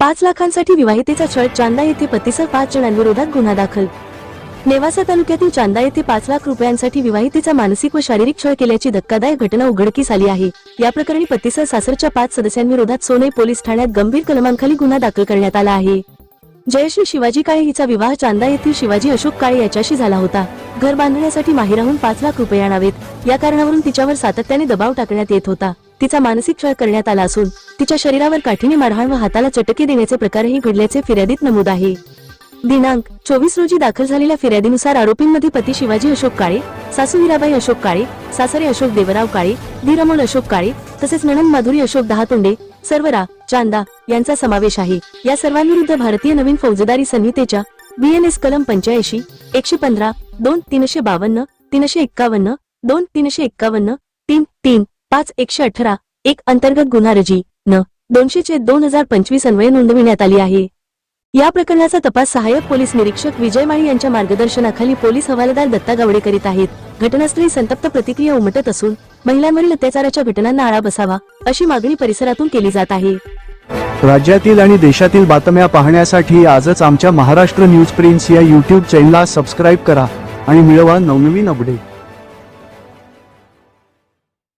5 लाखांसाठी विवाहितेचा छळ, चांदा येथे पतीसह 5 जणांविरोधात गुन्हा दाखल। नेवासा तालुक्यातील चांदा येथे 5 लाख रुपयांसाठी विवाहितेचा मानसिक व शारीरिक छळ केल्याची धक्कादायक घटना उघडकीस आली आहे। या प्रकरणी पतीसह सासरच्या 5 सदस्यांविरोधात सोनई पोलीस ठाण्यात गंभीर कलमांखाली गुन्हा दाखल करण्यात आला आहे। जयश्री शिवाजी काळे हिचा विवाह चांदा येथील शिवाजी अशोक काळे याच्याशी झाला होता। घर बांधण्यासाठी माहेराहून 5 लाख रुपये आणावेत या कारणावरून तिच्यावर सातत्याने दबाव टाकण्यात येत होता। तिचा मानसिक छळ करण्यात आला असून तिच्या शरीरावर काठीने मारहाण व हाताला चटके देण्याचे प्रकारही घडल्याचे फिर्यादीत नमूद आहे। दिनांक 24 रोजी दाखल झालेल्या फिर्यादीनुसार आरोपींमध्ये पती शिवाजी अशोक काळे, सासू हिराबाई अशोक काळे, सासरे अशोक देवराव काळे, धीर अमोल अशोक काळे तसेच नणंद माधुरी अशोक दहातोंडे सर्वरा चांदा यांचा समावेश आहे। या सर्वांविरुद्ध भारतीय नवीन फौजदारी संहितेच्या BNS कलम 85, 115, 2, 352, 351, 2, 351, 3, 3, 5, 118, 1 अंतर्गत गुन्हा रजी न 200/2025 अन्वये नोंदविण्यात आली आहे। या प्रकरणाचा तपास सहाय्यक पोलीस निरीक्षक विजय माळी यांच्या मार्गदर्शनाखाली पोलीस हवालदार दत्ता गावडे करीत आहेत। घटनास्थळी संतप्त प्रतिक्रिया उमटत असून महिलांवरील अत्याचाराच्या घटनांना आळा बसावा अशी मागणी परिसरातून केली जात आहे। राज्यातील आणि देशातील बातम्या पाहण्यासाठी आजच आमच्या महाराष्ट्र न्यूज प्रिन्स या YouTube चॅनलला सबस्क्राइब करा आणि मिळवा नवनवीन अपडेट।